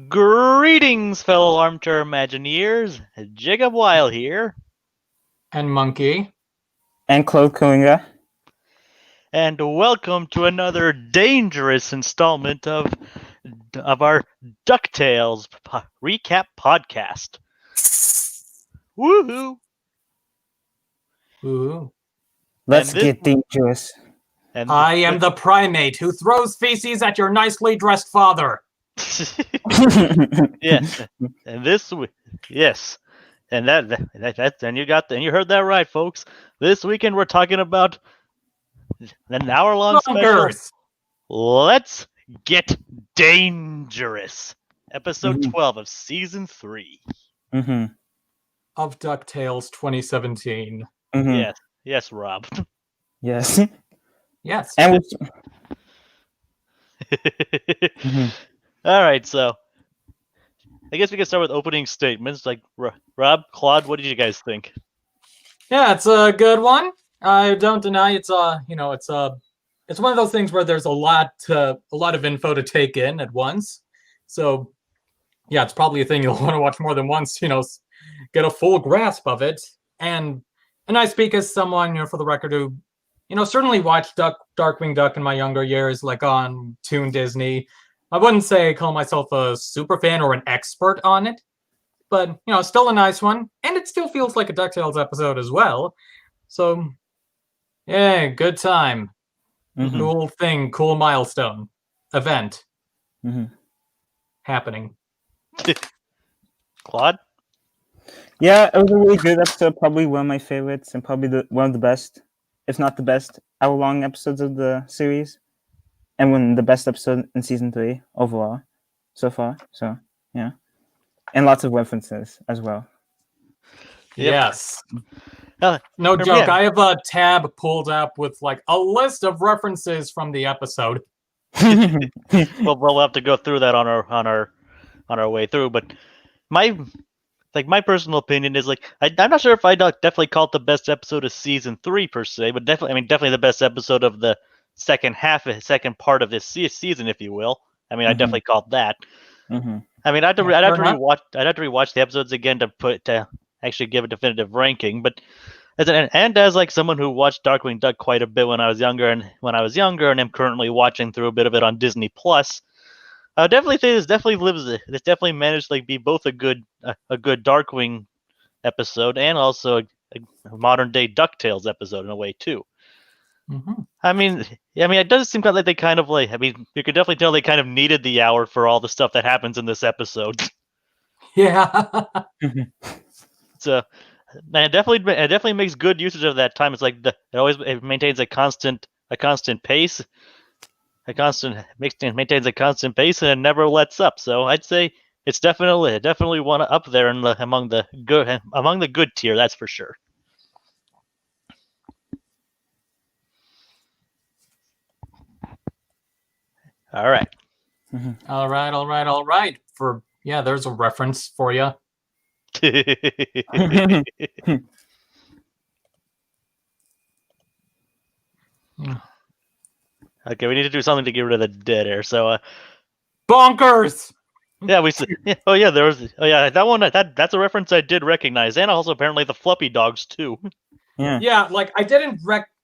Greetings, fellow armchair Imagineers. Jacob Weil here, And Monkey. And Claude Coinga. and welcome to another dangerous installment of our DuckTales recap podcast. Woohoo! Ooh. Let's get dangerous. And I am the primate who throws feces at your nicely dressed father. yes, and this week, yes, and you heard that right, folks. This weekend we're talking about an hour-long special. Bonkers! Let's get dangerous. Episode 12 of season 3. Of DuckTales 2017. Yes, Rob. Yes. Yes. And All right, so I guess we can start with opening statements. Like Rob, Claude, what did you guys think? Yeah, it's a good one. I don't deny it's it's one of those things where there's a lot of info to take in at once. So yeah, it's probably a thing you'll want to watch more than once, get a full grasp of it. And I speak as someone, for the record, who, certainly watched Darkwing Duck in my younger years, like on Toon Disney. I wouldn't say I call myself a super fan or an expert on it, but, still a nice one. And it still feels like a DuckTales episode as well. So, yeah, good time. Cool thing, cool milestone, event happening. Claude? Yeah, it was a really good episode. Probably one of my favorites, and probably one of the best, if not the best, hour-long episodes of the series, and one of the best episode in season 3 overall, so far. So yeah, and lots of references as well. Yep. Yes. No joke. Yeah. I have a tab pulled up with like a list of references from the episode. Well, we'll have to go through that on our way through. But my personal opinion is I'm not sure if I definitely call it the best episode of season 3 per se, but definitely the best episode of the second part of this season, if you will. I mean, I definitely called that. I mean, I'd have to rewatch the episodes again to actually give a definitive ranking. But as someone who watched Darkwing Duck quite a bit when I was younger, and am currently watching through a bit of it on Disney Plus, I would definitely say this definitely managed to be both a good Darkwing episode and also a modern day DuckTales episode in a way too. I mean, it does seem like they kind of you could definitely tell they kind of needed the hour for all the stuff that happens in this episode. Yeah. So, and it definitely makes good usage of that time. It's it maintains a constant pace. Maintains a constant pace and it never lets up. So I'd say it's definitely one up there among the good tier. That's for sure. All right. All right. There's a reference for you. Okay, we need to do something to get rid of the dead air. So, bonkers. Yeah, that one. That's a reference I did recognize, and also apparently the Fluffy Dogs too. Yeah,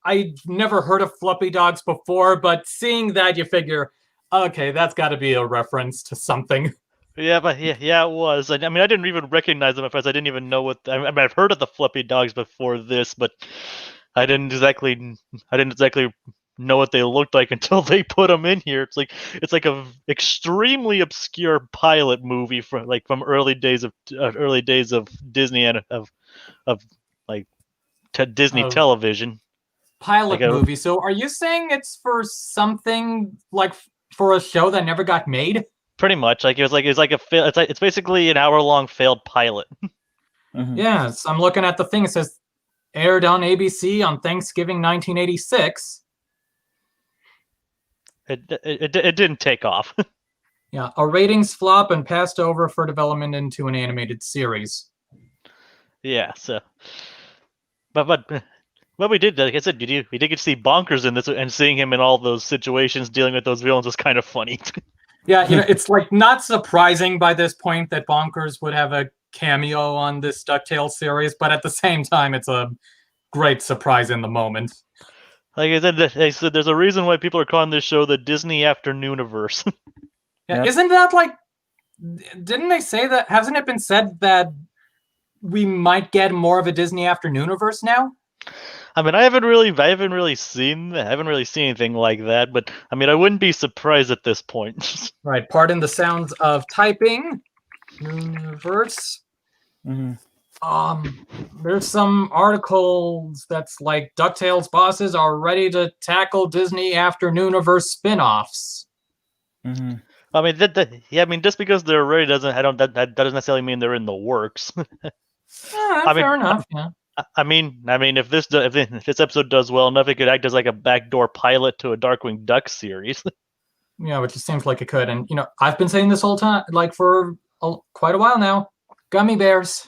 I never heard of Fluffy Dogs before, but seeing that, you figure, okay, that's got to be a reference to something. Yeah, but it was. I mean, I didn't even recognize them at first. I didn't even know what. I mean, I've heard of the Fluffy Dogs before this, but I didn't exactly know what they looked like until they put them in here. It's like a extremely obscure pilot movie from early days of Disney and of Disney television. Pilot movie. So are you saying it's for something for a show that never got made? Pretty much. It's basically an hour-long failed pilot. Yes, I'm looking at the thing. It says aired on ABC on Thanksgiving 1986. It didn't take off. Yeah, a ratings flop and passed over for development into an animated series. Yeah, so but we did, like I said, we did get to see Bonkers in this, and seeing him in all those situations dealing with those villains was kind of funny. Yeah, it's like not surprising by this point that Bonkers would have a cameo on this DuckTales series, but at the same time, it's a great surprise in the moment. Like I said, there's a reason why people are calling this show the Disney Afternooniverse. Yeah, Yep. isn't that like? Didn't they say that? Hasn't it been said that we might get more of a Disney Afternooniverse now? I mean, I haven't really seen anything like that, but I mean, I wouldn't be surprised at this point. Right. Pardon the sounds of typing. Universe. There's some articles that's like DuckTales bosses are ready to tackle Disney Afternooniverse spin-offs. I mean, I mean, just because they're ready that doesn't necessarily mean they're in the works. Fair enough. Yeah. I mean, if this episode does well enough, it could act as like a backdoor pilot to a Darkwing Duck series. Yeah, which it seems like it could. And I've been saying this whole time, like for quite a while now. Gummy bears.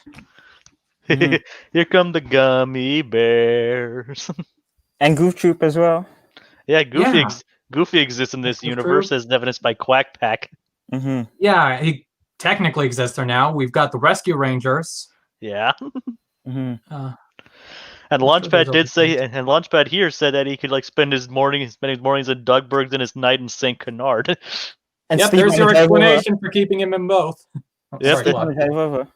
Here come the gummy bears. And Goof Troop as well. Yeah, Goofy exists in this universe as evidenced by Quack Pack. Yeah, he technically exists there now. We've got the Rescue Rangers. Yeah. And Launchpad did say, and Launchpad here said that he could like spend his mornings in Dougburgs and his night in Saint Canard. And yep, there's your explanation for keeping him in both. Yep.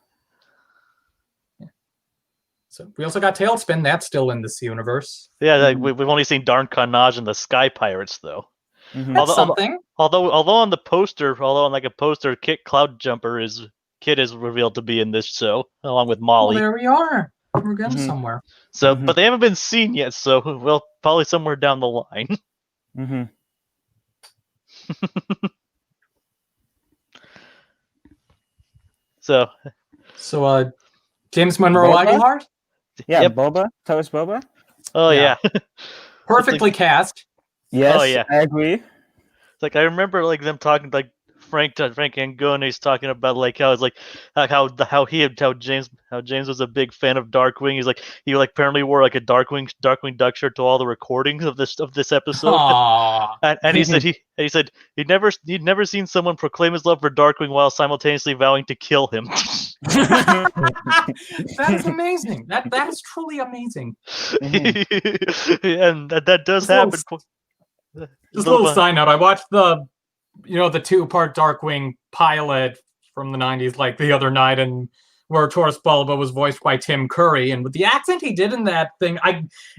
So we also got Tailspin. That's still in this universe. Yeah, like we've only seen Darn Carnage and the Sky Pirates though. That's something. Although on a poster, Cloud Jumper Kid is revealed to be in this show along with Molly. Well, there we are. We're getting somewhere. So, but they haven't been seen yet. So, well, probably somewhere down the line. So, James Monroe Iglehart? Yeah, yep. Boba. Tell us Boba. Oh yeah. Perfectly cast. Yes, oh, yeah. I agree. It's like I remember like them talking like Frank Angone's talking about like how it's like how James was a big fan of Darkwing. He's like he like apparently wore like a Darkwing Duck shirt to all the recordings of this episode. And he said he'd never seen someone proclaim his love for Darkwing while simultaneously vowing to kill him. That is amazing. That is truly amazing. And that does happen. Just a little side note. I watched the 2-part Darkwing pilot from the 90s like the other night, and where Taurus Bulba was voiced by Tim Curry, and with the accent he did in that thing,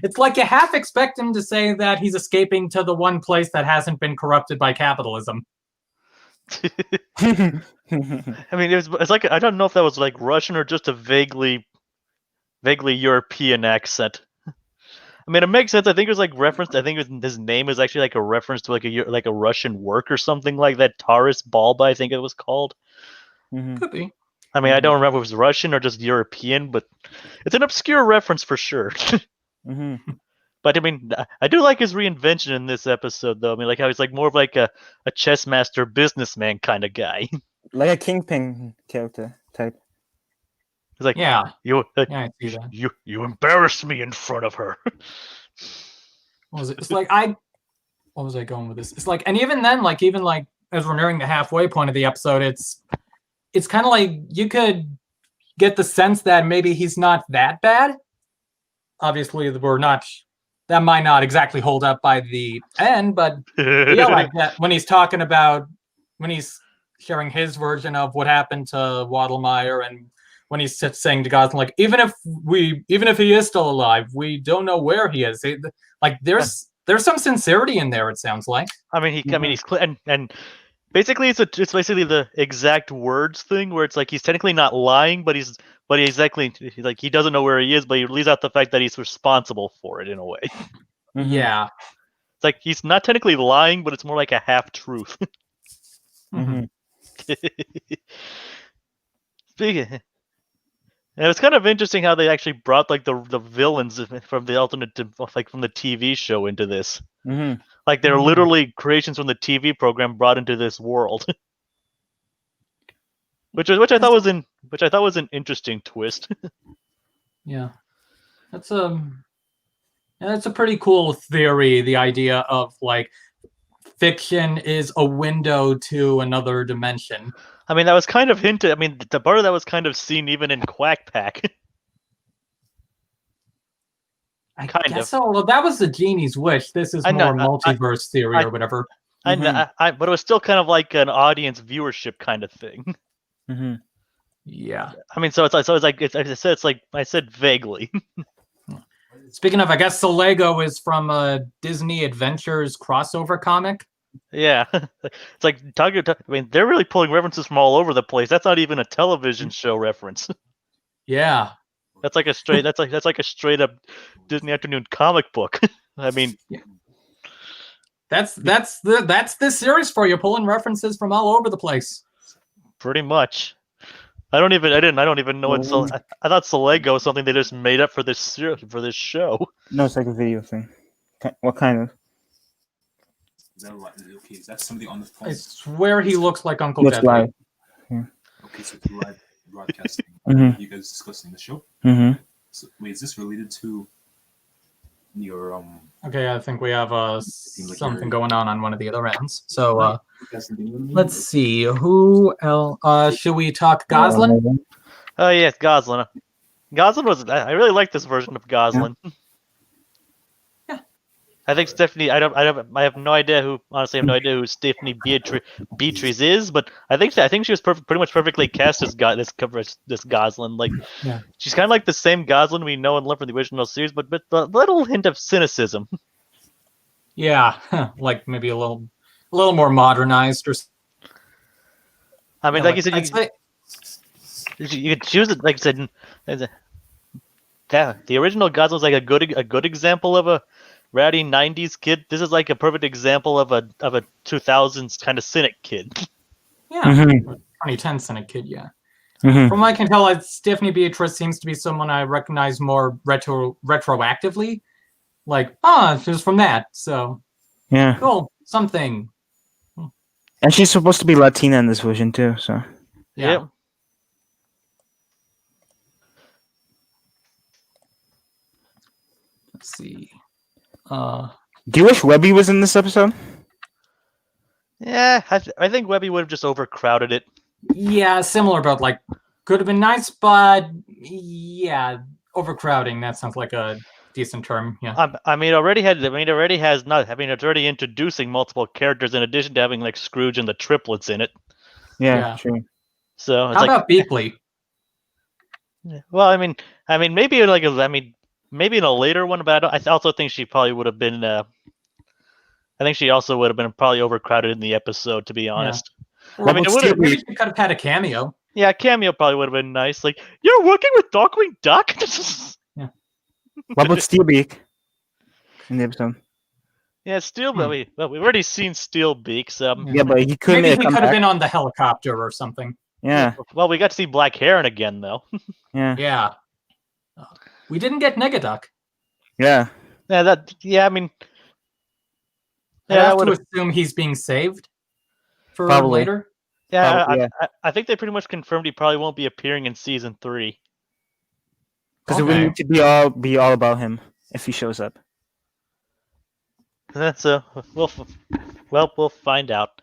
it's like you half expect him to say that he's escaping to the one place that hasn't been corrupted by capitalism. I mean, it's like I don't know if that was like Russian or just a vaguely European accent. I mean, it makes sense. I think it was like referenced. I think his name is actually like a reference to like a Russian work or something like that. Taurus Bulba, I think it was called. Could be. I mean, I don't remember if it was Russian or just European, but it's an obscure reference for sure. But I mean, I do like his reinvention in this episode, though. I mean, like how he's like more of like a chess master, businessman kind of guy. Like a Kingpin character type. He's like, yeah, I see that. You embarrassed me in front of her. What was it? It's like what was I going with this? It's like, and even then, like as we're nearing the halfway point of the episode, it's kind of like you could get the sense that maybe he's not that bad. Obviously, that might not exactly hold up by the end, but yeah, like that when he's sharing his version of what happened to Waddlemeyer, and when he's saying to Gotham, like, even if he is still alive, we don't know where he is. Like there's some sincerity in there. It sounds like. I mean, he's and basically it's basically the exact words thing where it's like he's technically not lying, but he's exactly like he doesn't know where he is, but he leaves out the fact that he's responsible for it in a way. Yeah, it's like he's not technically lying, but it's more like a half truth. Speaking. And it's kind of interesting how they actually brought like the villains from the from the TV show into this. Like they're literally creations from the TV program brought into this world, which I thought was an interesting twist. Yeah, that's a pretty cool theory. The idea of like fiction is a window to another dimension. I mean, that was kind of hinted. I mean, the part of that was kind of seen even in Quack Pack. I Kind guess of. so. Although that was the genie's wish. This is I know, more multiverse theory or whatever. I know, but it was still kind of like an audience viewership kind of thing. Mm-hmm. Yeah. I mean, so it's like I said vaguely. Speaking of, I guess the Lego is from a Disney Adventures crossover comic. Yeah, it's like I mean, they're really pulling references from all over the place. That's not even a television show reference. Yeah. That's like a straight. That's like a straight up Disney afternoon comic book. I mean, That's this series for you, pulling references from all over the place. pretty much. I don't even know what. I thought Solego was something they just made up for this show. No, it's like a video thing. What kind of? Is that somebody on the phone? I swear he looks like Uncle Looks Deadly. live. Okay, so it's live broadcasting. Mhm. You guys discussing the show? Mm-hmm. So, wait, is this related to your Okay, I think we have like something you're- going on one of the other ends. So That's the name? let's see. Who else? Should we talk Goslin? Oh yes, Goslin. Goslin was. I really like this version of Goslin. Yeah. I think Stephanie. I have no idea who. Honestly, I have no idea who Stephanie Beatrice is. But I think she was pretty much perfectly cast as this Goslin. Like, Yeah. she's kind of like the same Goslin we know and love from the original series, but a little hint of cynicism. Yeah, like maybe a little more modernized or. I mean, Yeah, like you said, I'd say- you could choose it. Like I said, the original Goslin was like a good example of a rowdy '90s kid. This is like a perfect example of a 2000s kind of cynic kid. yeah, Mhm. 2010 Senate kid. Yeah. Mm-hmm. From what I can tell, Stephanie Beatrice seems to be someone I recognize more retroactively. Like, she was from that. So Yeah, cool, something. and she's supposed to be Latina in this version too. So Yeah. Yep. Let's see. do you wish Webby was in this episode? Yeah, I think Webby would have just overcrowded it. Yeah, similar, but like could have been nice, but yeah, overcrowding. That sounds like a decent term. Yeah. It's already introducing multiple characters in addition to having like Scrooge and the triplets in it. Yeah, Yeah. true. So it's How like, about Beakley? well, I mean, maybe maybe in a later one, but I also think she probably would have been. I think she also would have been probably overcrowded in the episode, to be honest. Or I mean, it about would've- maybe she could have had a cameo. Yeah, cameo probably would have been nice. Like, you're working with Darkwing Duck. What about Steelbeak in the episode? Yeah, we've already seen Steelbeak. So Yeah, but he couldn't Maybe he come could have back. been on the helicopter or something. Yeah, well, we got to see Black Heron again, though. yeah, Yeah. We didn't get Negaduck. yeah. I mean, I yeah, I have to would. assume he's being saved for Probably. later. Yeah, Probably, yeah. I think they pretty much confirmed he probably won't be appearing in season 3. Because it would Okay. need to be all about him if he shows up. That's we'll find out.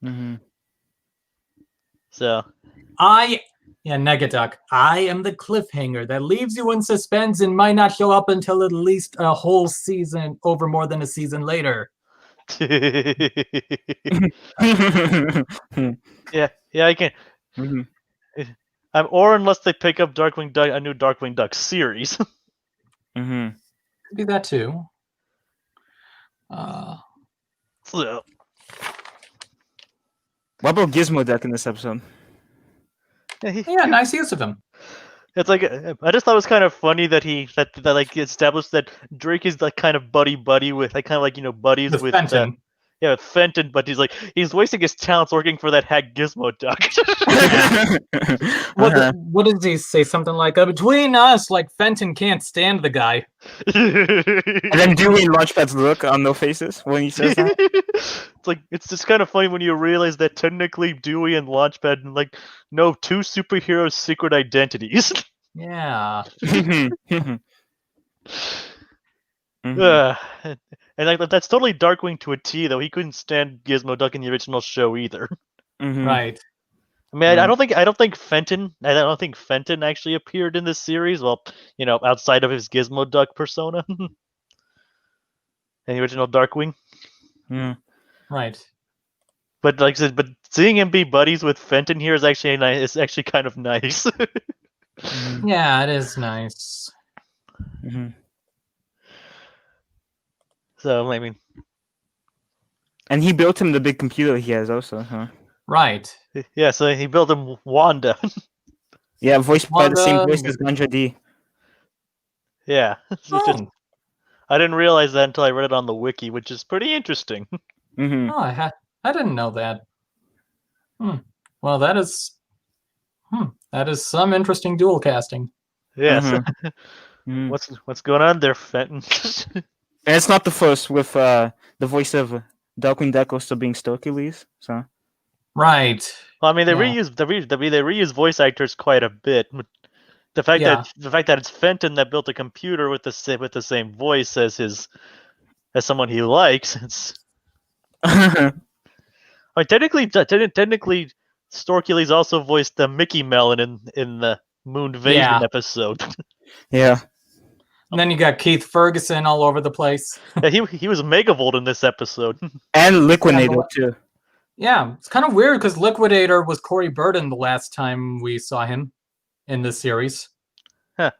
Mm-hmm. So Negaduck. I am the cliffhanger that leaves you in suspense and might not show up until at least a whole season, over more than a season later. yeah, I can. Mm-hmm. Or unless they pick up Darkwing Duck, a new Darkwing Duck series. Mm-hmm. Could be that too. So, What about Gizmo Duck in this episode? Yeah, nice use of him. it's like I just thought it was kind of funny that that like established that Drake is like kind of buddy with like kind of like buddies With with Fenton. with Fenton, but he's wasting his talents working for that hack Gizmo Duck. What does he say? Something like, between us, like Fenton can't stand the guy. And then Dewey and Launchpad's look on their faces when he says that. It's just kind of funny when you realize that technically Dewey and Launchpad know two superheroes' secret identities. Yeah. Mm-hmm. Ugh. And like that's totally Darkwing to a T, though. He couldn't stand Gizmo Duck in the original show either. Mhm. Right. I mean, I Right. don't think Fenton actually appeared in this series. Well, outside of his Gizmo Duck persona, in the original Darkwing. Mm. Right. But like I said, but seeing him be buddies with Fenton here is actually nice. It's actually kind of nice. Mhm. Yeah, it is nice. Mhm. So I mean, And he built him the big computer he has also, huh? Right. yeah. So he built him Wanda. Yeah, voiced by the same Wanda, voice as Ganja D. Yeah. It's just, Oh, I didn't realize that until I read it on the wiki, which is pretty interesting. Mm-hmm. oh, I didn't know that. Well, that is some interesting dual casting. Yes. Mm-hmm. What's going on there, Fenton? And it's not the first with the voice of Darkwing Duck also being Hercules. So Right. Well, I mean, they Yeah. reuse voice actors quite a bit. The fact Yeah. that it's Fenton that built a computer with the same voice as someone he likes. It's I mean, technically, Storkules also voiced the Mickey Melon in the Moonvasion Yeah. episode. yeah. And then you got Keith Ferguson all over the place. Yeah, he was Megavolt in this episode. And Liquidator too. Yeah, it's kind of weird because Liquidator was Corey Burton the last time we saw him in this series. Huh.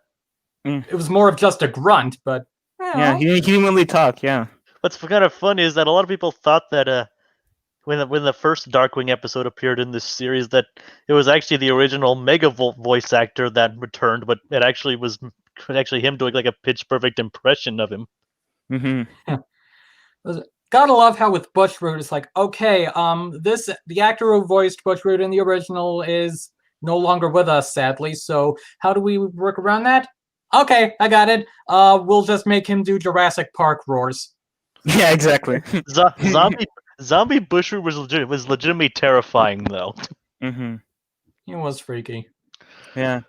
Mm. It was more of just a grunt, but Yeah, he didn't really talk. Yeah. What's kind of funny is that a lot of people thought that when the first Darkwing episode appeared in this series, that it was actually the original Megavolt voice actor that returned, but it actually was him doing like a pitch perfect impression of him. Mm-hmm. gotta love how with Bushroot it's like, okay, the actor who voiced Bushroot in the original is no longer with us, sadly. So how do we work around that? Okay, I got it. We'll just make him do Jurassic Park roars. Yeah, exactly. Zombie Bushroot was legitimately terrifying though. Mm-hmm. He was freaky. Yeah.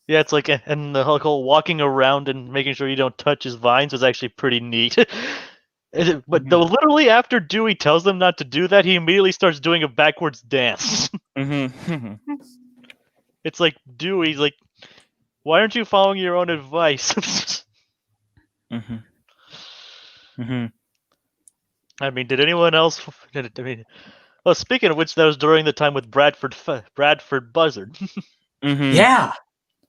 Yeah, it's like, and the whole walking around and making sure you don't touch his vines was actually pretty neat. But though literally after Dewey tells them not to do that, he immediately starts doing a backwards dance. Mm-hmm. It's like Dewey's like, why aren't you following your own advice? Mm-hmm. Mm-hmm. I mean, did anyone else? Well, speaking of which, that was during the time with Bradford Buzzard. Mm-hmm. Yeah.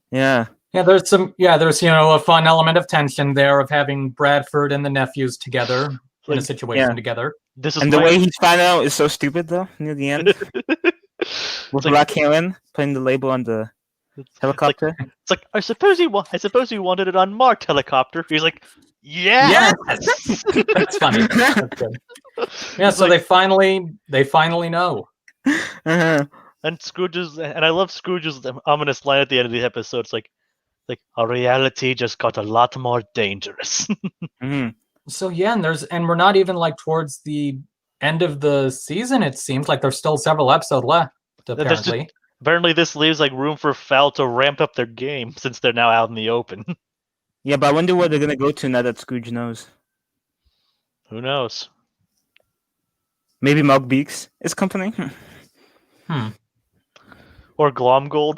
Yeah. Yeah, there's a fun element of tension there of having Bradford and the nephews together in a situation together. This is And the way he's found out is so stupid though, near the end. With Rock Helen putting the label on the helicopter. It's like I suppose he wanted it unmarked helicopter. He's like, yeah. Yes! That's funny. That's good. Yeah, so they finally know. Uh-huh. And I love Scrooge's ominous line at the end of the episode. It's like our reality just got a lot more dangerous. Mm-hmm. So yeah, and we're not even like towards the end of the season. It seems like there's still several episodes left. Apparently, apparently this leaves like room for Fowl to ramp up their game since they're now out in the open. Yeah, but I wonder where they're gonna go to now that Scrooge knows. Who knows? Maybe Mug Beaks is company. Or Glomgold.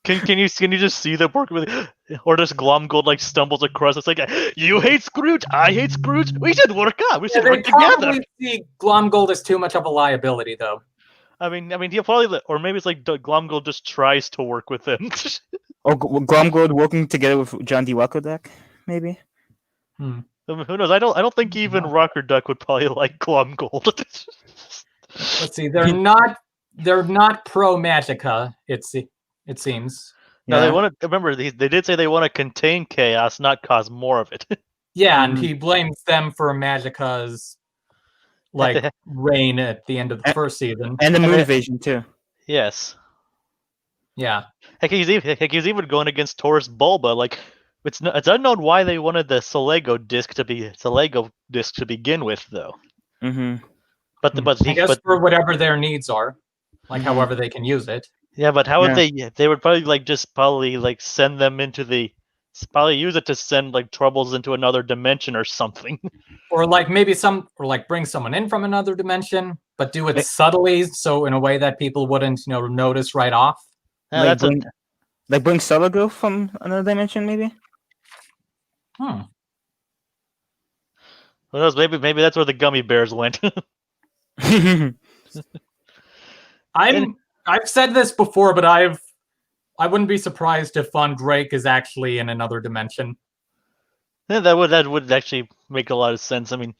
Can you just see them working with? Or does Glomgold like stumbles across? It's like, you hate Scrooge, I hate Scrooge. We should work out. We should work together. Probably see Glomgold as too much of a liability, though. I mean, he'll probably, or maybe it's like Glomgold just tries to work with him. Or Glomgold working together with John D. Wackoduck, maybe. Who knows? I don't think even Rocker Duck would probably like Glomgold. Let's see. They're not pro Magica. It seems. No, they want to remember. They did say they want to contain chaos, not cause more of it. Yeah, and he blames them for Magica's reign at the end of the first season, and the moon invasion too. Yes. Yeah. Heck, he's even going against Taurus Bulba. Like, it's unknown why they wanted the Solego disc to begin with, though. Mm-hmm. I guess for whatever their needs are, like however they can use it. Yeah, but how would they would probably like send them into the probably use it to send like troubles into another dimension or something. Or like bring someone in from another dimension, but do it Like- subtly, so in a way that people wouldn't, notice right off. Yeah, like that's bring, like bring Solar from another dimension, maybe. Hmm. who knows? Maybe that's where the gummy bears went. I've said this before, but I wouldn't be surprised if Von Drake is actually in another dimension. Yeah, that would actually make a lot of sense. I mean,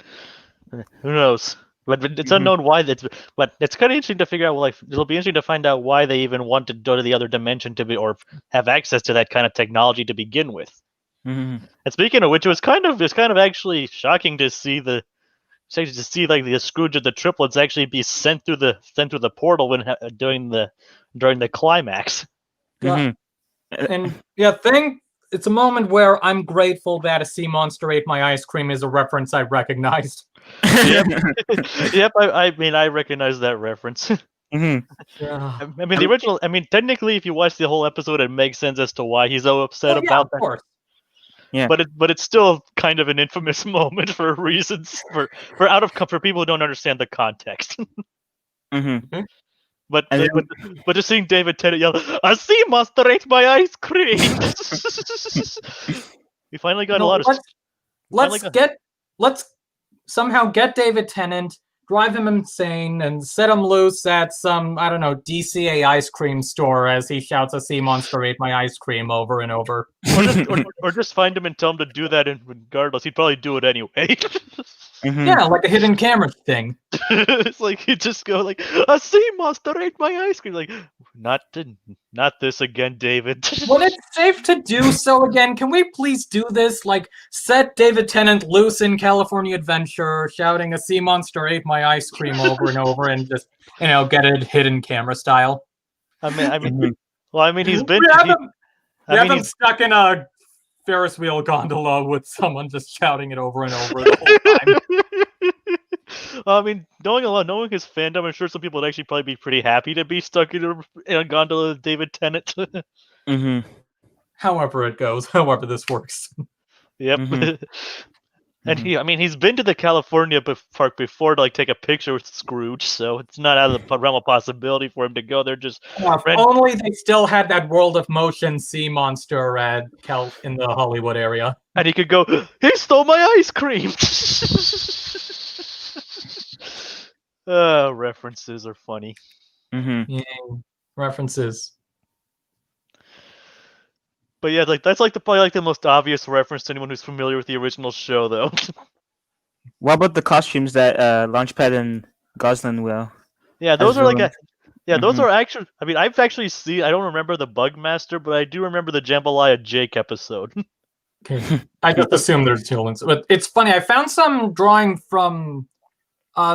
who knows? But it's unknown why that's. But it's kind of interesting to figure out. Like, it'll be interesting to find out why they even want to go to the other dimension to be or have access to that kind of technology to begin with. Mhm. And speaking of which, it's kind of actually shocking to see like the Scrooge of the triplets actually be sent through the portal when during the climax. Yeah. Mhm. And yeah, it's a moment where I'm grateful that a sea monster ate my ice cream is a reference I recognized. Yep. Yep. I mean, I recognize that reference. Mhm. Yeah. I mean, the original. I mean, technically, if you watch the whole episode, it makes sense as to why he's so upset Well, yeah, about of that. course. Yeah. But it's still kind of an infamous moment for reasons for people who don't understand the context. Mhm. But And but just seeing David Tennant yell, "A sea monster ate my ice cream!" We finally got a lot of. Let's somehow get David Tennant, drive him insane, and set him loose at some, I don't know, DCA ice cream store as he shouts, "A sea monster ate my ice cream," over and over. Or just find him and tell him to do that, and regardless, he'd probably do it anyway. Mhm. Yeah, like a hidden camera thing. It's like you just go like, "A sea monster ate my ice cream." Like, not this again, David. When it's safe to do so again, can we please do this? Like, set David Tennant loose in California Adventure, shouting, "A sea monster ate my ice cream," over and over, and just, get it hidden camera style. I mean, Mhm. well, I mean, he's been. We have him stuck in a Ferris wheel gondola with someone just shouting it over and over the whole time. I mean, knowing his fandom, I'm sure some people would actually probably be pretty happy to be stuck in a gondola with David Tennant. Mhm. However it goes, however this works. Yep. Mhm. And Mhm. I mean, he's been to the California park before to like take a picture with Scrooge, so it's not out of the realm of possibility for him to go there. Just If only they still had that World of Motion sea monster in the Hollywood area. and he could go, "He stole my ice cream." References are funny. Mhm. Yay. References. But yeah, like that's like probably like the most obvious reference to anyone who's familiar with the original show, though. What about the costumes that Launchpad and Goslin wear? Yeah, those As are like villains? those Mhm. are actually. I mean, I've actually seen. I don't remember the Bugmaster, but I do remember the Jambalaya Jake episode. Okay. I just assume there's villains. But it's funny, I found some drawing from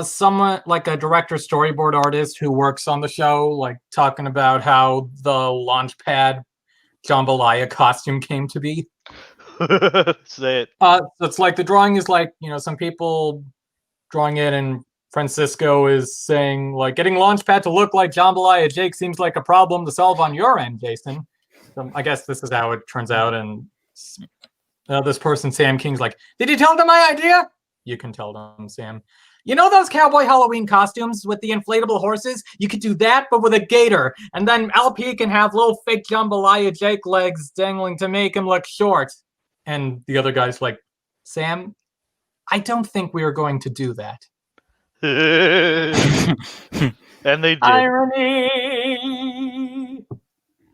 someone like a director storyboard artist who works on the show, like talking about how the Launchpad Jambalaya costume came to be. Say it. So it's like the drawing is like, some people drawing it, and Francisco is saying, like, getting Launchpad to look like Jambalaya Jake seems like a problem to solve on your end, Jason. So I guess this is how it turns out. And this person, Sam King's like, "Did you tell them my idea?" "You can tell them, Sam. You know those cowboy Halloween costumes with the inflatable horses? You could do that, but with a gator. And then LP can have little fake Jambalaya Jake legs dangling to make him look short." And the other guy's like, "Sam, I don't think we are going to do that." And they did. Irony.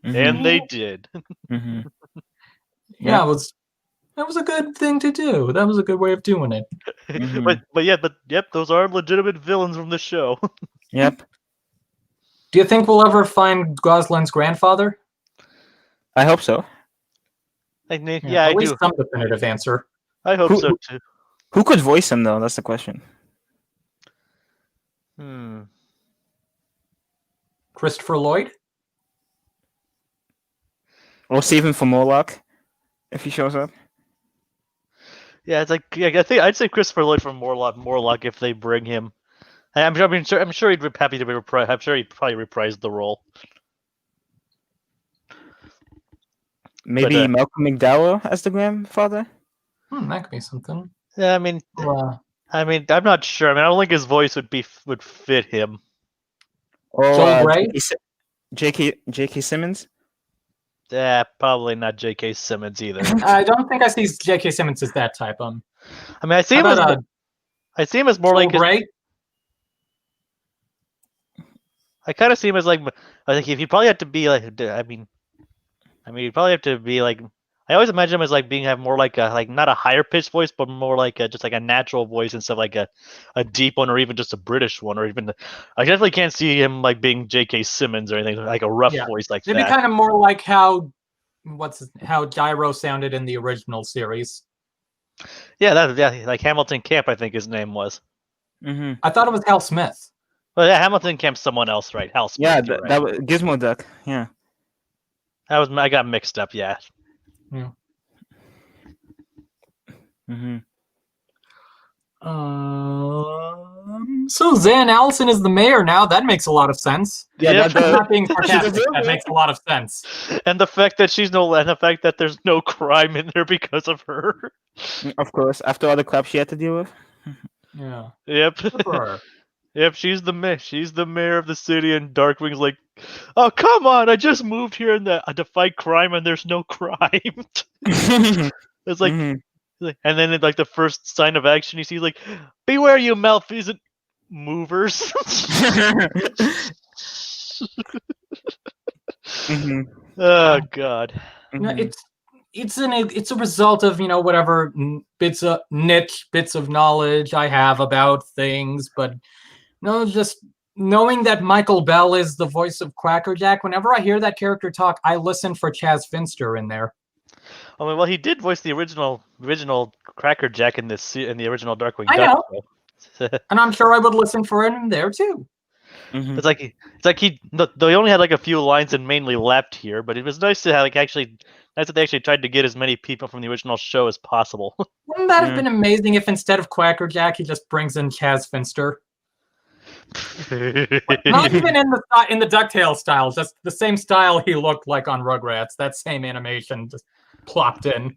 And they did. Mhm. Yeah, that was a good thing to do. That was a good way of doing it. Mhm. But yep, those are legitimate villains from the show. Yep. Do you think we'll ever find Goslin's grandfather? I hope so. Yeah, I At least do. some definitive answer. I hope so too. Who could voice him though? That's the question. Christopher Lloyd? Or save him for Morlock if he shows up. Yeah, it's like I think I'd say Christopher Lloyd from Morlock if they bring him. I'm sure he'd be happy to be reprised. I'm sure he'd probably reprise the role. Maybe Malcolm McDowell as the grandfather. That could be something. Yeah, I mean, I'm not sure. I mean, I don't think his voice would fit him. Oh, Joel Grey? J.K. Simmons. Yeah, probably not J.K. Simmons either. I don't think I see J.K. Simmons as that type. I mean, I see him as more Joel like Grey? I kind of see him as like I think if you probably have to be like I mean you probably have to be like I always imagine him as like have more like a not a higher pitched voice but more like just like a natural voice instead of like a deep one or even just a British one or even I definitely can't see him like being J.K. Simmons or anything like a rough voice like It'd be that. kind of more like how Gyro sounded in the original series. Yeah, like Hamilton Camp I think his name was. Mm-hmm. I thought it was Hal Smith. Well, yeah, Hamilton Camp's someone else, right? Hal Smith. Yeah, Right. that was Gizmo Duck. Yeah. I got mixed up. Yeah. Mm-hmm. So Zan Allison is the mayor now. That makes a lot of sense. Yeah, Not being sarcastic. That makes a lot of sense. And the fact that the fact that there's no crime in there because of her. Of course, after all the crap she had to deal with. Yeah. Yep. Good for her. Yep, she's the mayor of the city, and Darkwing's like, "Oh, come on! I just moved here to fight crime, and there's no crime." It's like, and then like the first sign of action, you see like, "Beware, you malfeasant movers!" Oh God. It's a result of whatever bits of knowledge I have about things, but just knowing that Michael Bell is the voice of Quackerjack. Whenever I hear that character talk, I listen for Chaz Finster in there. I mean, well, he did voice the original Crackerjack in the original Darkwing Duck. I know, and I'm sure I would listen for him there too. It's like they only had like a few lines and mainly left here, but it was nice to have nice that they actually tried to get as many people from the original show as possible. Wouldn't that have been amazing if instead of Quackerjack he just brings in Chaz Finster? Not even in the DuckTales style, just the same style he looked like on Rugrats. That same animation just plopped in.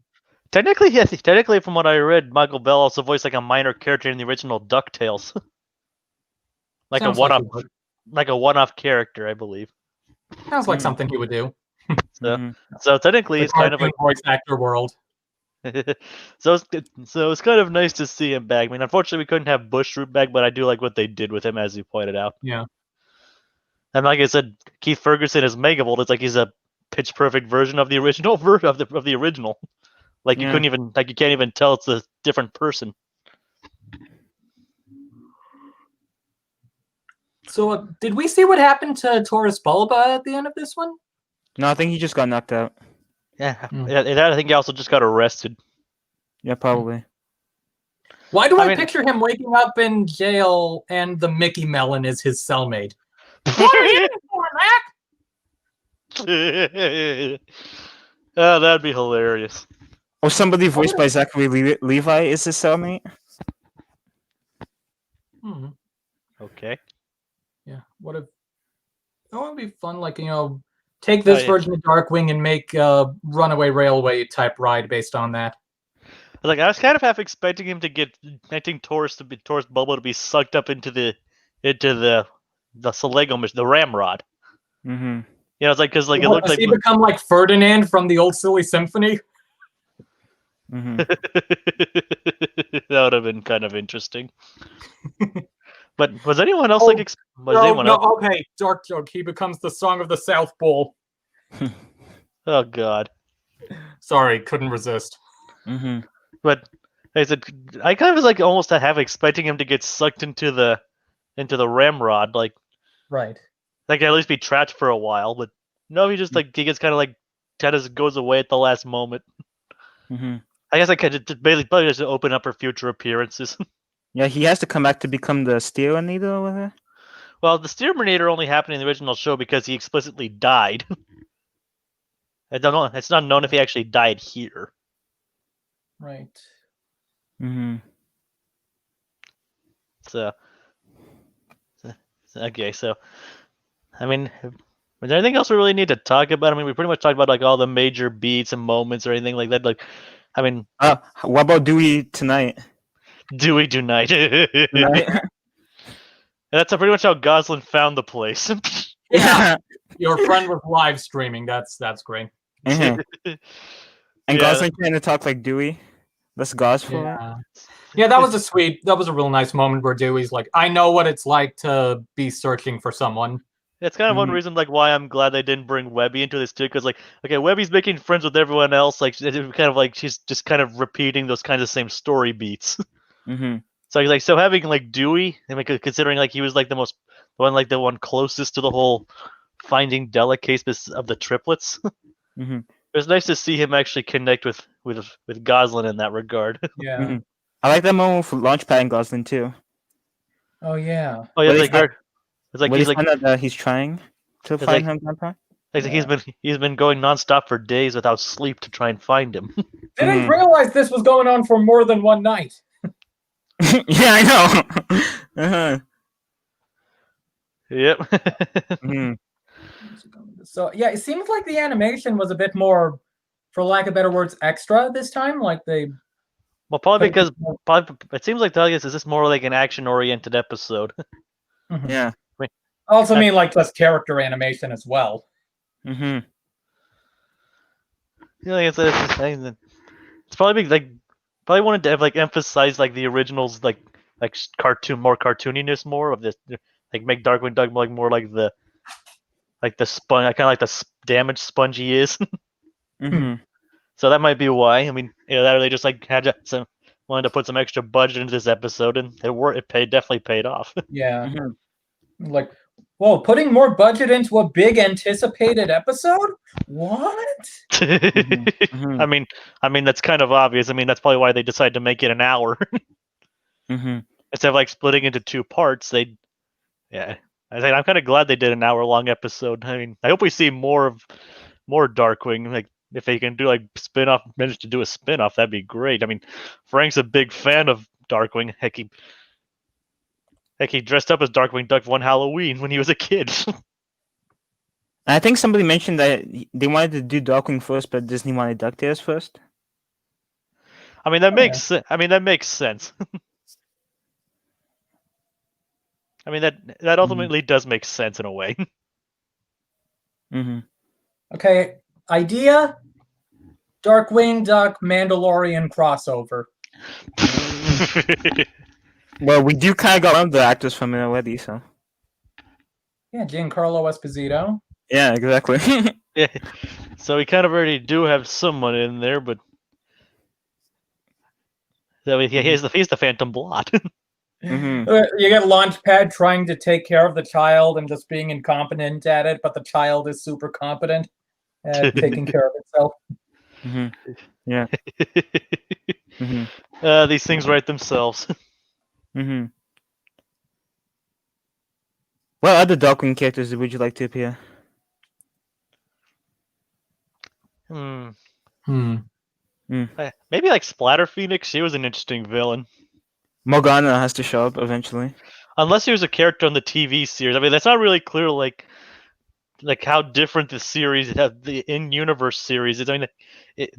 Technically, yes. Technically, from what I read, Michael Bell also voiced like a minor character in the original DuckTales, like Sounds a one-off character, I believe. Sounds like something he would do. So technically, it's kind of like voice actor world. So it's kind of nice to see him back. I mean, unfortunately, we couldn't have Bush Root back, but I do like what they did with him, as you pointed out. Yeah. And like I said, Keith Ferguson as Megavolt. It's like he's a pitch perfect version of the original of the original. Like you can't even tell it's a different person. So did we see what happened to Taurus Bulba at the end of this one? No, I think he just got knocked out. Yeah, and I think he also just got arrested. Yeah, probably. Why do I picture him waking up in jail and the Mickey Melon is his cellmate? What are you doing, Mac? Oh, that'd be hilarious. Or somebody voiced by Zachary Levi is his cellmate. Okay. Yeah. That would be fun. Like, take this version of Darkwing and make a Runaway Railway type ride based on that. Like I was kind of half expecting him to Taurus Bulba to be sucked up into the Lego mission, the Ramrod. Mm-hmm. Yeah, it's like because like it looks like he become like Ferdinand from the old Silly Symphony. Mm-hmm. That would have been kind of interesting. But was anyone else okay, dark joke. He becomes the Song of the South Pole. Oh God. Sorry, couldn't resist. Mm-hmm. But I said I kind of was like almost half expecting him to get sucked into the Ramrod, like right, like at least be trapped for a while. But no, he just he gets kind of goes away at the last moment. Mm-hmm. I guess I could probably just open up for future appearances. Yeah, he has to come back to become the Steerinator with her. Well, the Steerminator only happened in the original show because he explicitly died. I don't know. It's not known if he actually died here. Right. Mm-hmm. So, okay. So, I mean, Is there anything else we really need to talk about? I mean, we pretty much talked about like all the major beats and moments or anything like that. Like, I mean, What about Dewey tonight? Dewey do night. Tonight? That's pretty much how Goslin found the place. Yeah, your friend was live streaming. That's great. Mhm. And Yeah. Gosling trying to talk like Dewey. That's Gos for it. Yeah, that was a real nice moment where Dewey's like, I know what it's like to be searching for someone. It's kind of one Mhm. reason like why I'm glad they didn't bring Webby into this too, because like okay, Webby's making friends with everyone else, like it's kind of like she's just kind of repeating those kinds of same story beats. Mm-hmm. So having like Dewey, and like considering like he was like the one closest to the whole finding Della case of the triplets. Mm-hmm. It was nice to see him actually connect with Goslin in that regard. Yeah. Mhm. I like that moment for Launchpad and Gosling too. Oh yeah. Oh yeah, Where it's they like it's like When he's they like find out that he's trying to It's find like- him, Grandpa. like he's been going nonstop for days without sleep to try and find him. Didn't Mhm. realize this was going on for more than one night. Yeah, I know. Uh-huh. Yep. Mhm. So yeah, it seems like the animation was a bit more, for lack of better words, extra this time. Like they Well, probably because it seems like Douglas is this more like an action-oriented episode. Yeah. also mean like just character animation as well. Mm-hmm. You know, it's probably like probably wanted to have like emphasize like the originals like more cartooniness more of this, like make Darkwing Duck more like the sponge, kind of like the damaged sponge he is. Mm-hmm. So that might be why. I mean, that they just like wanted to put some extra budget into this episode, and it definitely paid off. Yeah. Mhm. Like, whoa, putting more budget into a big anticipated episode? What? Mhm. I mean that's kind of obvious. I mean that's probably why they decided to make it an hour Mm-hmm. instead of like splitting into two parts. Yeah. I'm kind of glad they did an hour-long episode. I mean, I hope we see more Darkwing. Like, if they can do like manage to do a spin-off, that'd be great. I mean, Frank's a big fan of Darkwing. Heck, he dressed up as Darkwing Duck one Halloween when he was a kid. I think somebody mentioned that they wanted to do Darkwing first, but Disney wanted DuckTales first. I mean, that makes sense. I mean, that makes sense. I mean, that ultimately does make sense in a way. Mm-hmm. Okay, idea: Darkwing Duck Mandalorian crossover. Well, we do kind of got one of the actors from it already, so. Yeah, Giancarlo Esposito. Yeah, exactly. Yeah. So we kind of already do have someone in there, but he's the Phantom Blot. Mm-hmm. You get Launchpad trying to take care of the child and just being incompetent at it, but the child is super competent at taking care of itself. Mm-hmm. Yeah. Mm-hmm. These things write themselves. Mm-hmm. What other Darkwing characters would you like to appear? Maybe like Splatter Phoenix. She was an interesting villain. Morgana has to show up eventually. Unless he was a character on the TV series. I mean, that's not really clear. Like how different the series, the in-universe series is. I mean,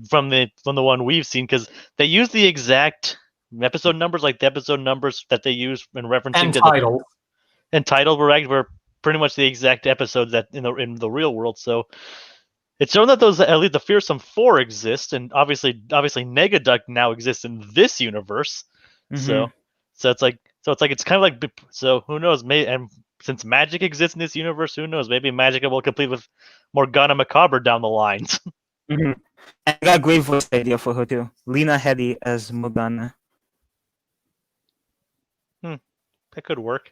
from the one we've seen, because they use the exact episode numbers, like the episode numbers that they use in referencing And to title. and title were pretty much the exact episodes that in the real world. So it's shown that those at least the Fearsome Four exist, and obviously Negaduck now exists in this universe. Mm-hmm. So it's kind of like, so who knows? And since magic exists in this universe, who knows? Maybe magic will complete with Morgana Macabre down the lines. Mm-hmm. I got a great voice idea for her too. Lena Headey as Morgana. That could work.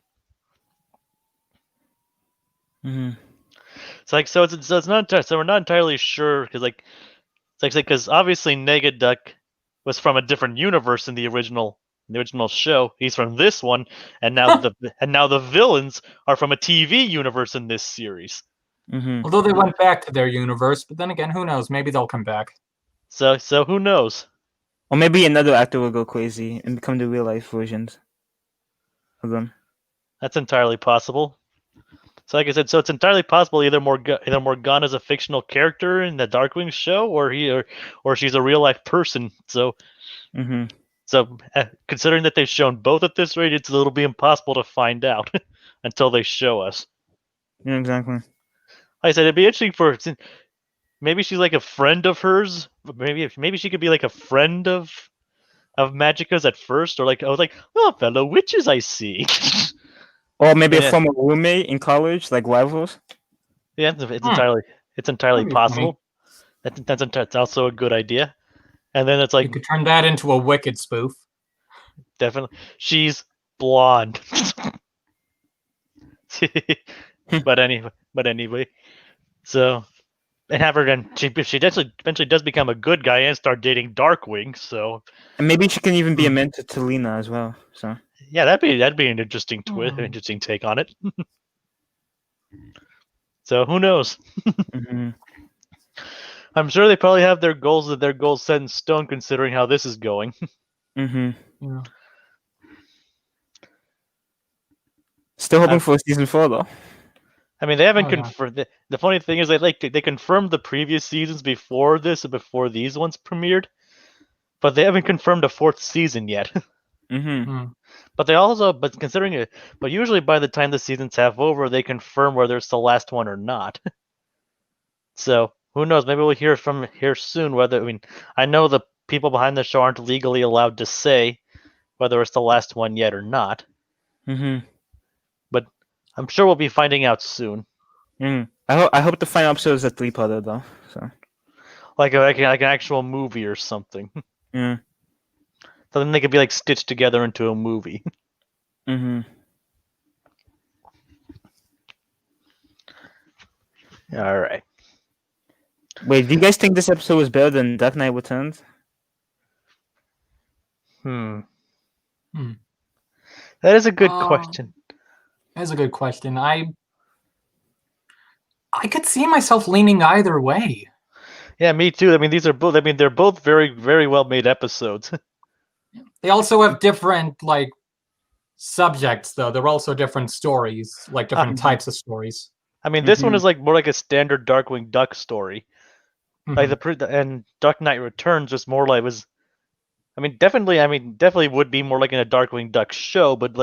Mm-hmm. We're not entirely sure because obviously Negaduck was from a different universe in the original show. He's from this one, and now the villains are from a TV universe in this series. Mm-hmm. Although they went back to their universe, but then again, who knows? Maybe they'll come back. So who knows? Or maybe another actor will go crazy and become the real life versions of them. That's entirely possible. So like I said, so it's entirely possible either Morgana's a fictional character in the Darkwing show, or she's a real life person. So Mm-hmm. considering that they've shown both at this rate, it'll be impossible to find out until they show us. Yeah, exactly. Like I said, it'd be interesting maybe she's like a friend of hers. Maybe she could be like a friend of Magica's at first, or like I was like, oh, fellow witches, I see. Or maybe a Yeah. former roommate in college, like rivals. Yeah, it's entirely That'd be possible. That's also a good idea. And then it's You like could turn that into a Wicked spoof. definitely she's blonde. but anyway, so and have her then she eventually does become a good guy and start dating Darkwing. So And maybe she can even be a mentor to Lena as well. So yeah, that'd be an interesting twist, Hmm. interesting take on it. So who knows? mm-hmm. I'm sure they probably have their goals set in stone, considering how this is going. Mm-hmm. Yeah. Still hoping for season 4 though. I mean, they haven't Oh, yeah. confirmed. The funny thing is, they confirmed the previous seasons before this, before these ones premiered, but they haven't confirmed a fourth season yet. Mm-hmm. But considering it, but usually by the time the season's half over, they confirm whether it's the last one or not. So who knows? Maybe we'll hear from here soon. I know the people behind the show aren't legally allowed to say whether it's the last one yet or not. Mm-hmm. But I'm sure we'll be finding out soon. Mm. I hope the final episode is a 3-parter though. So Like an actual movie or something. yeah. So then they could be like stitched together into a movie. Mm-hmm. All right. Wait, do you guys think this episode was better than Dark Knight Returns? That is a good Um, question. That's a good question. I could see myself leaning either way. Yeah, me too. I mean, these are both. I mean, they're both very, very well made episodes. They also have different like subjects, though. They're also different stories, like different types of stories. I mean, this one Mhm. is like more like a standard Darkwing Duck story. Like Mhm. and Dark Knight Returns was more like was. I mean, definitely would be more like in a Darkwing Duck show, but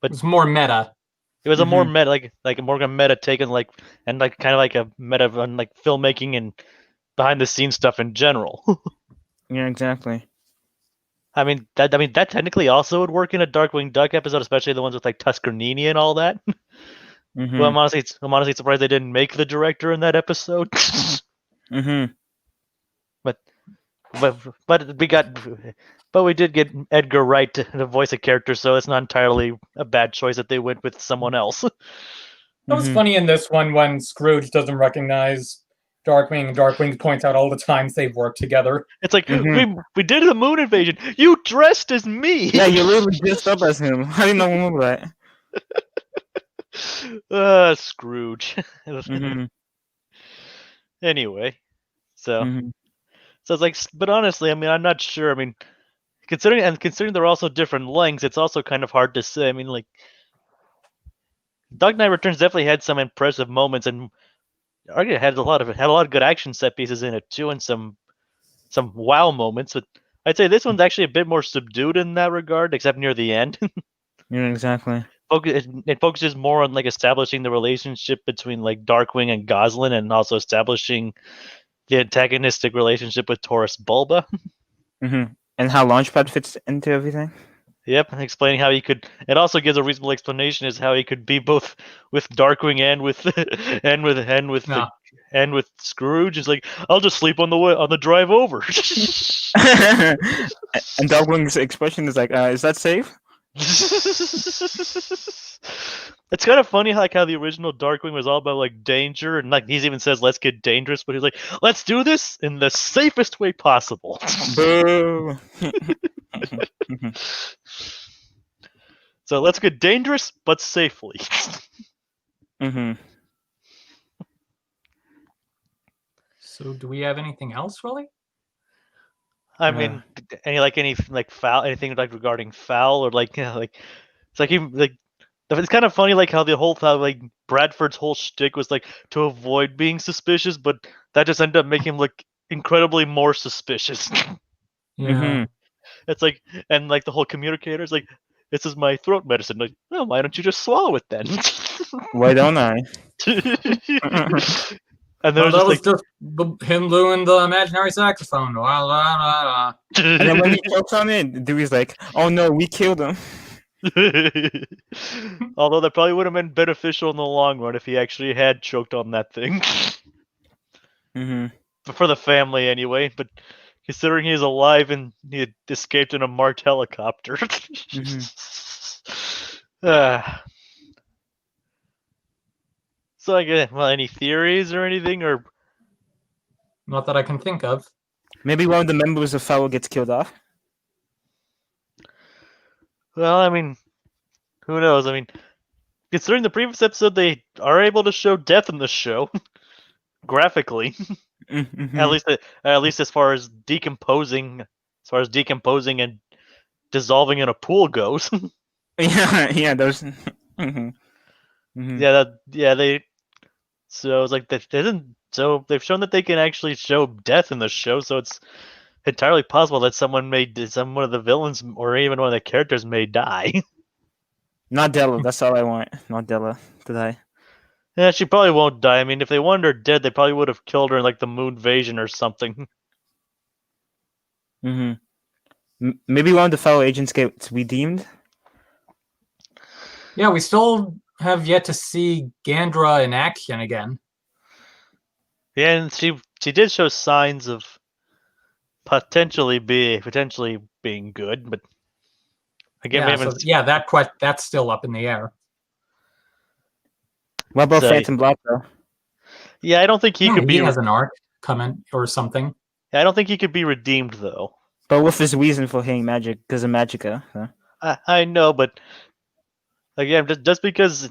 It's more meta. it was a more Mhm. meta, like a more meta take on and like kind of like a meta on like filmmaking and behind the scenes stuff in general. Yeah, exactly. I mean that technically also would work in a Darkwing Duck episode, especially the ones with like Tuscarnini and all that. Mm-hmm. Well, I'm honestly surprised they didn't make the director in that episode. Mm-hmm. but we did get Edgar Wright to voice a character, so it's not entirely a bad choice that they went with someone else. That was Mhm. funny in this one when Scrooge doesn't recognize Darkwing. Darkwing points out all the times they've worked together. It's like Mhm. we did the moon invasion. You dressed as me. Yeah, you literally dressed up as him. How do you not remember that? Scrooge. Mm-hmm. Anyway, so Mm-hmm. it's like, but honestly, I mean, I'm not sure. I mean, considering they're also different lengths, it's also kind of hard to say. I mean, like, Dark Knight Returns definitely had some impressive moments, and arguably had a lot of good action set pieces in it too, and some wow moments. But I'd say this one's actually a bit more subdued in that regard, except near the end. Yeah, exactly. It focuses more on like establishing the relationship between like Darkwing and Goslin, and also establishing the antagonistic relationship with Taurus Bulba. Mm-hmm. And how Launchpad fits into everything. Yep, explaining how he could. It also gives a reasonable explanation as how he could be both with Darkwing and with Yeah. and with Scrooge. It's like, I'll just sleep on the drive over. And Darkwing's expression is like, is that safe? It's kind of funny, like how the original Darkwing was all about like danger, and like he even says, "Let's get dangerous," but he's like, "Let's do this in the safest way possible." Boo. So let's get dangerous, but safely. Mm-hmm. So, do we have anything else, really? I mean, any foul, anything like regarding foul, or like like it's like even like It's kind of funny, like how like Bradford's whole shtick was like to avoid being suspicious, but that just ended up making him look incredibly more suspicious. Yeah. Mm-hmm. It's like, and like the whole communicator is like, this is my throat medicine. Like, well, why don't you just swallow it then? Why don't I? And Well, there's that just was like, just him doing the imaginary saxophone. La, la, la, la. And then when he chokes on it, Dewey's like, "Oh no, we killed him." although that probably would have been beneficial in the long run if he actually had choked on that thing. Mm-hmm. But for the family anyway. But considering he's alive and he had escaped in a marked helicopter. Ah. So I guess, well, any theories or anything, or Not that I can think of. Maybe one of the members of Fellow gets killed off. well, I mean, who knows? I mean, considering the previous episode, they are able to show death in the show graphically, Mm-hmm. at least as far as decomposing and dissolving in a pool goes. Yeah, those. Mm-hmm. Mm-hmm. They. So it's like that isn't. So they've shown that they can actually show death in the show. So it's entirely possible that some one of the villains or even one of the characters may die. Not Della. That's all I want. Not Della to die. Yeah, she probably won't die. I mean, if they wanted her dead, they probably would have killed her in like the moon invasion or something. Mm-hmm. Maybe one of the fellow agents gets redeemed. Yeah, we still have yet to see Gandra in action again. Yeah, and she did show signs of potentially being good, but again, we Yeah, haven't. so that's still up in the air. What about So- Phantom Black though? Yeah, I don't think he No, could be. he has an arc coming or something. I don't think he could be redeemed though. But with his reason for hating magic, because of Magica. So. I know, but again, just because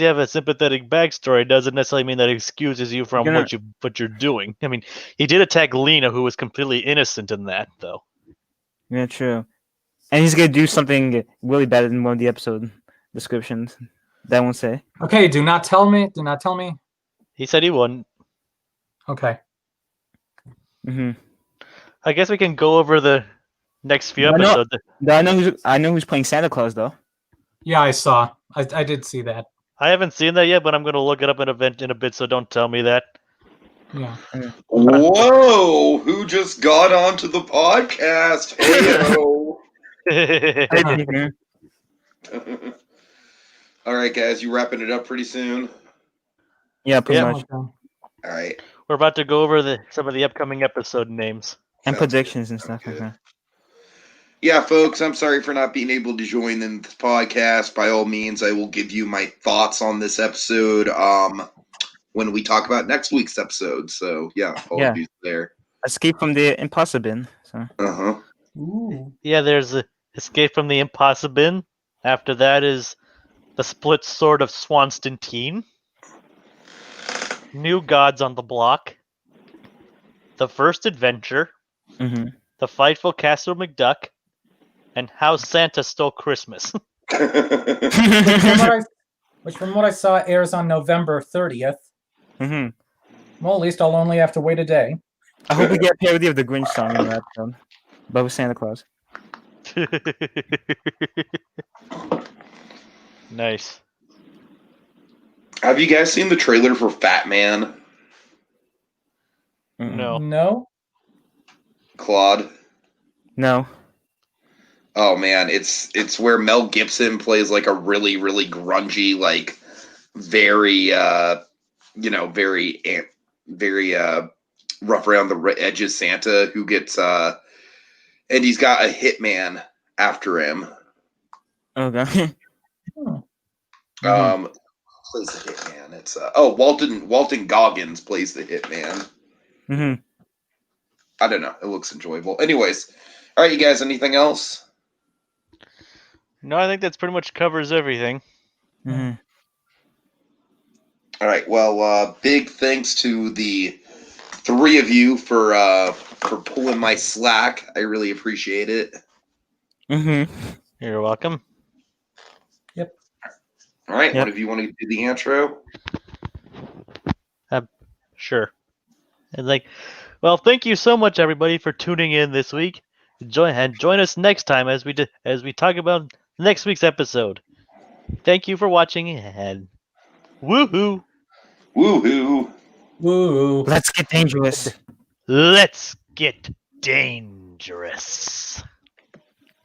you have a sympathetic backstory doesn't necessarily mean that it excuses you from You're what you're doing. I mean, he did attack Lena, who was completely innocent in that, though. Yeah, true. And he's gonna do something really bad in one of the episode descriptions. That won't say. Okay, do not tell me. Do not tell me. He said he wouldn't. Okay. Mm-hmm. I guess we can go over the next few I know- episodes. I know who's playing Santa Claus though. Yeah, I saw. I did see that. I haven't seen that yet, but I'm going to look it up in a bit, so don't tell me that. Yeah. Whoa! Who just got onto the podcast? Heyo! Mhm. All right, guys, you wrapping it up pretty soon? Yeah, pretty Yeah. much. Okay. All right. We're about to go over some of the upcoming episode names. And Sounds predictions good. and stuff like Good. that. Yeah, folks, I'm sorry for not being able to join in this podcast. By all means, I will give you my thoughts on this episode when we talk about next week's episode. So, yeah, apologies there. Escape from the Impossible Bin. So. Uh-huh. Ooh. Yeah, there's Escape from the Impossible. After that is The Split Sword of Swanston Teen. New Gods on the Block. The First Adventure. Mm-hmm. The Fightful Castle McDuck. And How Santa Stole Christmas. Which from what I saw airs on November 30th. Mm-hmm. Well, at least I'll only have to wait a day. I hope we get a parody of the Grinch song in that episode, but with Santa Claus. Nice. Have you guys seen the trailer for Fat Man, Mm-mm. No. No? Claude? No. Oh man, it's where Mel Gibson plays like a really, really grungy, like very very rough around the edges Santa who gets and he's got a hitman after him. Okay. Plays the hitman. It's Walton Goggins plays the hitman. Mm-hmm. I don't know. It looks enjoyable. Anyways, all right, you guys. Anything else? No, I think that's pretty much covers everything. Mm-hmm. All right. Well, big thanks to the three of you for pulling my slack. I really appreciate it. Mm-hmm. You're welcome. All right, Yep. one of you want to do the intro? Sure. And well, thank you so much, everybody, for tuning in this week. Join us next time as we talk about next week's episode. Thank you for watching, and woohoo! Woohoo! Woo. Let's get dangerous. Let's get dangerous.